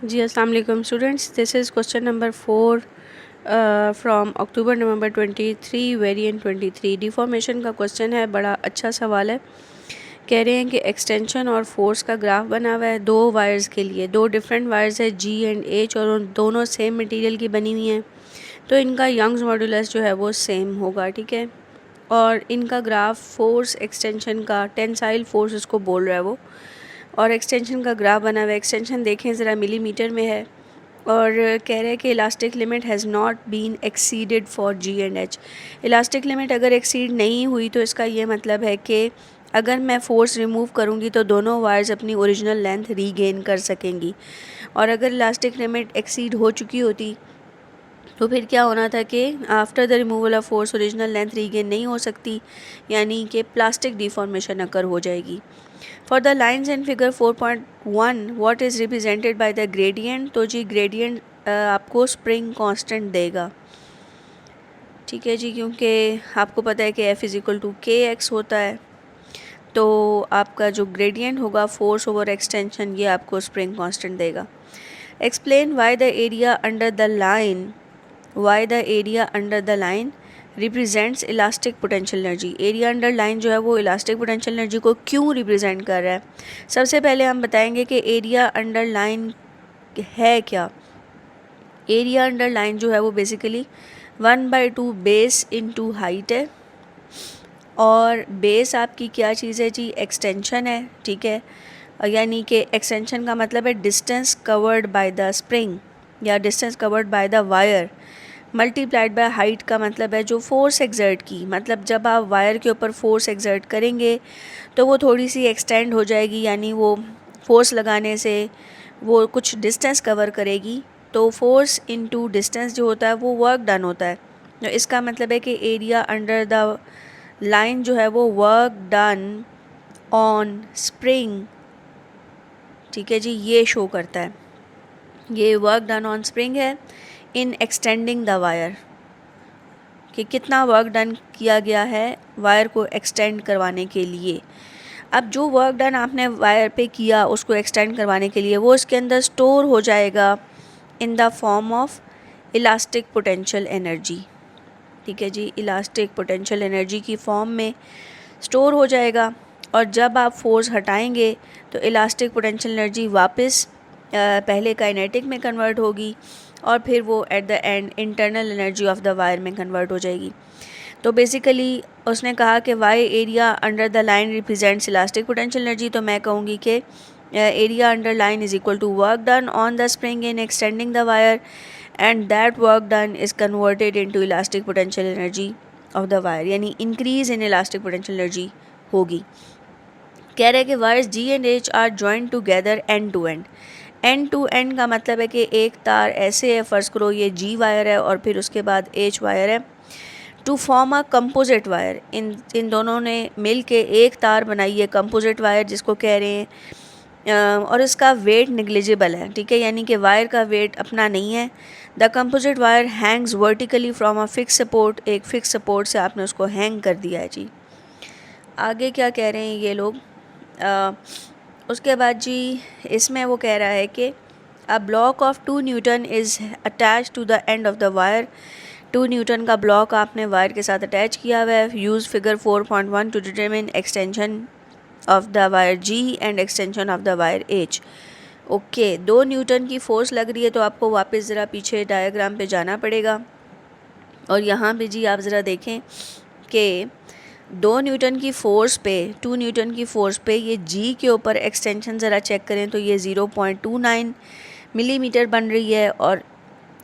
जी अस्सलाम वालेकुम students, this is question number 4 from October November 23 variant 23। Deformation का question है, बड़ा अच्छा सवाल है। कह रहे हैं कि एक्सटेंशन और फोर्स का ग्राफ बना हुआ है दो वायर्स के लिए। दो डिफरेंट वायर्स है जी एंड एच और उन दोनों सेम मटेरियल की बनी हुई हैं, तो इनका यंग्स मॉडुलस जो है वो सेम होगा, ठीक है। और इनका ग्राफ फोर्स एक्सटेंशन का टेंसाइल फोर्स उसको बोल रहा है वो, और एक्सटेंशन का ग्राफ बना हुआ है। एक्सटेंशन देखें ज़रा मिलीमीटर में है और कह रहे हैं कि elastic limit has not been exceeded for G and H. Elastic limit अगर एक्सीड नहीं हुई तो इसका ये मतलब है कि अगर मैं फ़ोर्स रिमूव करूँगी तो दोनों वायर्स अपनी ओरिजिनल लेंथ रीगेन कर सकेंगी। और अगर इलास्टिक लिमिट एक्सीड हो चुकी होती तो फिर क्या होना था कि after the removal of force original length regain नहीं हो सकती, यानी कि प्लास्टिक डिफॉर्मेशन अकर हो जाएगी। For the lines in figure 4.1 what is represented by the gradient, तो जी ग्रेडियंट आपको स्प्रिंग कांस्टेंट देगा, ठीक है जी, क्योंकि आपको पता है कि एफ इज़ इक्वल टू के एक्स होता है। तो आपका जो ग्रेडियंट होगा फोर्स ओवर एक्सटेंशन, ये आपको स्प्रिंग कांस्टेंट देगा। Explain why the area under the line represents elastic potential energy. Area under line जो है वो इलास्टिक पोटेंशियल एनर्जी को क्यों रिप्रेजेंट कर रहा है। सबसे पहले हम बताएंगे कि एरिया अंडर लाइन है क्या। एरिया अंडर लाइन जो है वो बेसिकली 1/2 बेस इंटू हाइट है, और बेस आपकी क्या चीज़ है जी, एक्सटेंशन है, ठीक है। यानी कि एक्सटेंशन का मतलब है distance covered by the spring या distance covered by the wire multiplied by height का मतलब है जो फोर्स एक्सर्ट की, मतलब जब आप वायर के ऊपर फोर्स एक्सर्ट करेंगे तो वो थोड़ी सी एक्सटेंड हो जाएगी, यानी वो फोर्स लगाने से वो कुछ डिस्टेंस कवर करेगी। तो फोर्स इनटू डिस्टेंस जो होता है वो वर्क डन होता है। तो इसका मतलब है कि एरिया अंडर द लाइन जो है वो वर्क डन ऑन स्प्रिंग, ठीक है जी, ये शो करता है। ये वर्क डन ऑन स्प्रिंग है इन एक्सटेंडिंग द वायर, कि कितना वर्क डन किया गया है वायर को एक्सटेंड करवाने के लिए। अब जो वर्क डन आपने वायर पे किया उसको एक्सटेंड करवाने के लिए, वो इसके अंदर स्टोर हो जाएगा in the form of elastic potential energy, ठीक है जी, इलास्टिक पोटेंशियल एनर्जी की फॉर्म में स्टोर हो जाएगा। और जब आप फोर्स हटाएंगे तो इलास्टिक पोटेंशियल एनर्जी वापस पहले काइनेटिक में कन्वर्ट होगी और फिर वो at the end internal energy of the wire में कन्वर्ट हो जाएगी। तो बेसिकली उसने कहा कि why area under the line represents elastic potential energy, तो मैं कहूँगी कि area under line is equal to work done on the spring in extending the wire and that work done is converted into elastic potential energy of the wire, यानी increase in elastic potential energy होगी। कह रहे हैं कि wires G and H are joint together end to end. End to end का मतलब है कि एक तार ऐसे है, फ़र्ज़ करो ये जी वायर है और फिर उसके बाद एच वायर है, to form a composite wire. इन दोनों ने मिल के एक तार बनाई है कंपोजिट वायर, जिसको कह रहे हैं और इसका वेट निग्लिजिबल है, ठीक है, यानी कि वायर का वेट अपना नहीं है। The composite wire Hanks vertically from a fix support, एक फिक्स सपोर्ट से आपने उसको हैंग कर दिया है जी। आगे क्या कह रहे हैं ये लोग, उसके बाद जी इसमें वो कह रहा है कि a block of 2 newton is attach to the end of the wire. 2 newton का ब्लॉक आपने वायर के साथ अटैच किया हुआ है। Use figure 4.1 to determine extension of the wire G and extension of the wire H. Okay, 2 newton की force लग रही है, तो आपको वापस ज़रा पीछे डायग्राम पे जाना पड़ेगा और यहाँ पे जी आप ज़रा देखें कि 2 न्यूटन की फ़ोर्स पे, 2 न्यूटन की फ़ोर्स पे ये जी के ऊपर एक्सटेंशन ज़रा चेक करें तो ये 0.29 मिलीमीटर बन रही है, और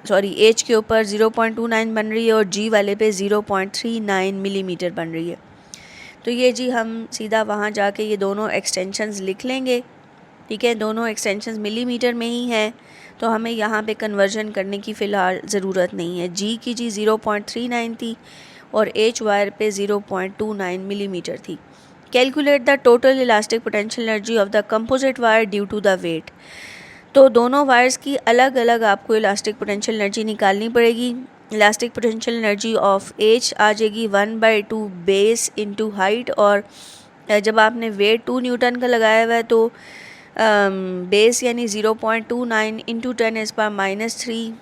सॉरी एच के ऊपर 0.29 बन रही है और जी वाले पे 0.39 मिलीमीटर बन रही है। तो ये जी हम सीधा वहाँ जाके ये दोनों एक्सटेंशंस लिख लेंगे, ठीक है। दोनों एक्सटेंशंस मिलीमीटर में ही हैं, तो हमें यहाँ पे कन्वर्जन करने की फ़िलहाल ज़रूरत नहीं है। जी की जी 0.39 थी और एच वायर पे 0.29 मिलीमीटर थी। Calculate the total elastic potential energy of the composite wire due to the weight. तो दोनों वायर्स की अलग अलग आपको इलास्टिक पोटेंशियल एनर्जी निकालनी पड़ेगी। Elastic potential energy of H आ जाएगी 1/2 बेस इंटू हाइट, और जब आपने वेट 2 न्यूटन का लगाया हुआ है तो बेस यानी 0.29 इंटू 10⁻³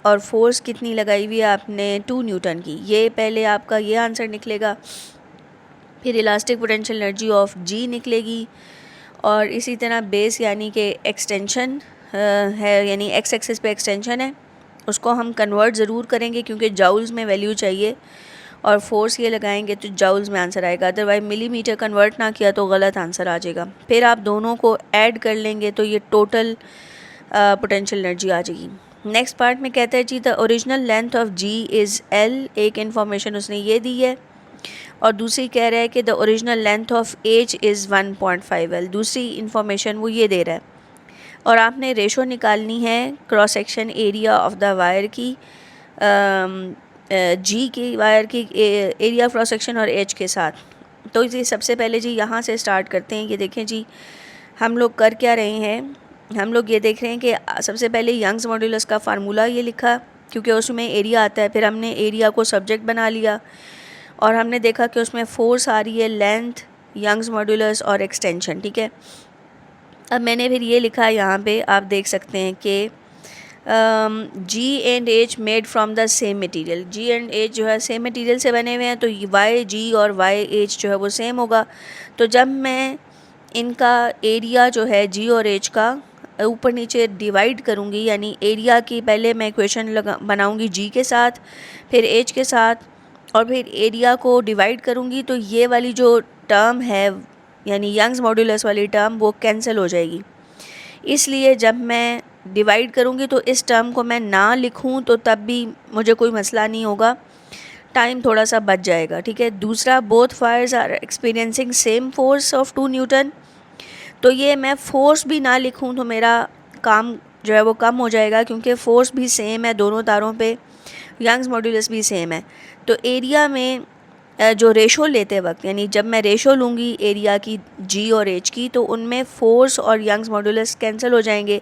और फोर्स कितनी लगाई हुई है आपने 2 न्यूटन की। ये पहले आपका ये आंसर निकलेगा, फिर इलास्टिक पोटेंशियल एनर्जी ऑफ जी निकलेगी, और इसी तरह बेस यानी कि एक्सटेंशन है, यानी एक्स एक्सिस पे एक्सटेंशन है, उसको हम कन्वर्ट ज़रूर करेंगे क्योंकि जाउल्स में वैल्यू चाहिए, और फोर्स ये लगाएंगे तो जाउल्स में आंसर आएगा, अदरवाइज मिलीमीटर कन्वर्ट ना किया तो गलत आंसर आ जाएगा। फिर आप दोनों को ऐड कर लेंगे तो ये टोटल पोटेंशियल एनर्जी आ जाएगी। नेक्स्ट पार्ट में कहता है G the original length of G is L, एक इन्फॉर्मेशन उसने ये दी है, और दूसरी कह रहा है कि the original length of H is 1.5 L, दूसरी इन्फॉर्मेशन वो ये दे रहा है। और आपने रेशो निकालनी है cross section area of the wire की, जी की वायर की एरिया क्रॉस सेक्शन और एच के साथ। तो ये सबसे पहले जी यहाँ से स्टार्ट करते हैं। ये देखें जी हम लोग कर क्या रहे हैं, हम लोग ये देख रहे हैं कि सबसे पहले यंग्स मॉड्यूलस का फार्मूला ये लिखा क्योंकि उसमें एरिया आता है, फिर हमने एरिया को सब्जेक्ट बना लिया और हमने देखा कि उसमें फोर्स आ रही है, लेंथ, यंग्स मॉड्यूलस और एक्सटेंशन, ठीक है। अब मैंने फिर ये लिखा यहाँ पे, आप देख सकते हैं कि G and H made from the same material, G and H जो है सेम मटेरियल से बने हुए हैं, तो वाई जी और वाई एच जो है वो सेम होगा। तो जब मैं इनका एरिया जो है जी और एच का ऊपर नीचे डिवाइड करूँगी, यानी एरिया की पहले मैं इक्वेशन बनाऊँगी जी के साथ, फिर एच के साथ, और फिर एरिया को डिवाइड करूँगी, तो ये वाली जो टर्म है यानी यंग्स मॉड्यूलस वाली टर्म वो कैंसिल हो जाएगी। इसलिए जब मैं डिवाइड करूँगी तो इस टर्म को मैं ना लिखूँ तो तब भी मुझे कोई मसला नहीं होगा, टाइम थोड़ा सा बच जाएगा, ठीक है। दूसरा, both wires are experiencing same force of 2 newton, तो ये मैं फोर्स भी ना लिखूँ तो मेरा काम जो है वो कम हो जाएगा क्योंकि फोर्स भी सेम है दोनों तारों पे, यंग्स मॉड्यूलस भी सेम है। तो एरिया में जो रेशो लेते वक्त, यानी जब मैं रेशो लूँगी एरिया की जी और एच की, तो उनमें फोर्स और यंग्स मॉड्यूलस कैंसिल हो जाएंगे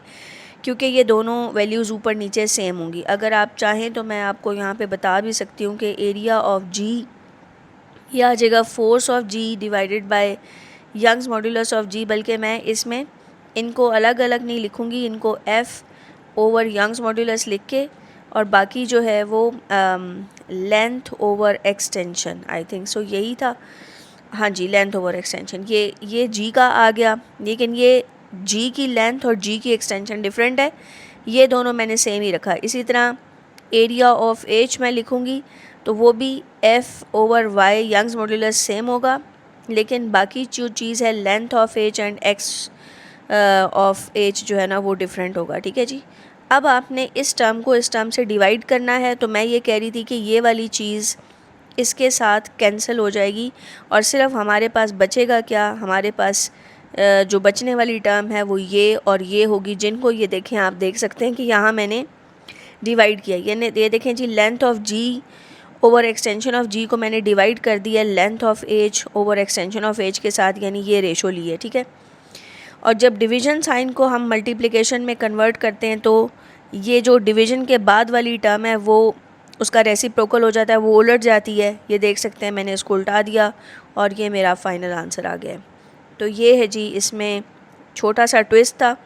क्योंकि ये दोनों वैल्यूज़ ऊपर नीचे सेम होंगी। अगर आप चाहें तो मैं आपको यहाँ पे बता भी सकती हूँ कि एरिया ऑफ जी ये आ जाएगा force of G divided by Young's modulus of G, बल्कि मैं इसमें इनको अलग अलग नहीं लिखूँगी, इनको एफ़ ओवर यंग्स मॉड्यूलस लिख के, और बाकी जो है वो length over extension, I think so यही था, हाँ जी, लेंथ ओवर एक्सटेंशन, ये जी का आ गया, लेकिन ये जी की लेंथ और जी की एक्सटेंशन डिफरेंट है, ये दोनों मैंने सेम ही रखा। इसी तरह एरिया ऑफ एच मैं लिखूँगी तो वो भी F over Y Young's modulus same होगा, लेकिन बाकी जो चीज़ है length of H and X of H जो है ना वो डिफरेंट होगा, ठीक है जी। अब आपने इस टर्म को इस टर्म से डिवाइड करना है, तो मैं ये कह रही थी कि ये वाली चीज़ इसके साथ कैंसिल हो जाएगी और सिर्फ हमारे पास बचेगा क्या, हमारे पास जो बचने वाली टर्म है वो ये और ये होगी, जिनको ये देखें, आप देख सकते हैं कि यहाँ मैंने डिवाइड किया, ये देखें G, length of G over extension of G को मैंने डिवाइड कर दिया length of H over extension of H के साथ, यानी ये रेशो ली है, ठीक है। और जब डिवीज़न साइन को हम मल्टीप्लिकेशन में कन्वर्ट करते हैं तो ये जो डिवीज़न के बाद वाली टर्म है वो उसका रेसिप्रोकल हो जाता है, वो उलट जाती है। ये देख सकते हैं मैंने इसको उल्टा दिया और ये मेरा फाइनल आंसर आ गया है। तो ये है जी, इसमें छोटा सा ट्विस्ट था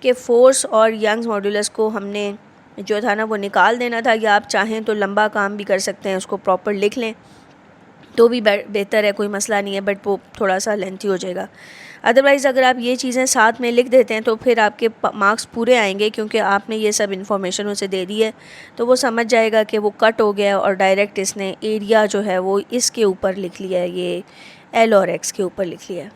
कि फोर्स और यंग्स मॉड्यूलस को हमने जो था ना वो निकाल देना था, या आप चाहें तो लंबा काम भी कर सकते हैं, उसको प्रॉपर लिख लें तो भी बेहतर है, कोई मसला नहीं है, बट वो थोड़ा सा लेंथी हो जाएगा। अदरवाइज़ अगर आप ये चीज़ें साथ में लिख देते हैं तो फिर आपके मार्क्स पूरे आएंगे क्योंकि आपने ये सब इन्फॉर्मेशन उसे दे दी है, तो वो समझ जाएगा कि वो कट हो गया और डायरेक्ट इसने एरिया जो है वो इसके ऊपर लिख लिया है, ये एल और एक्स के ऊपर लिख लिया है।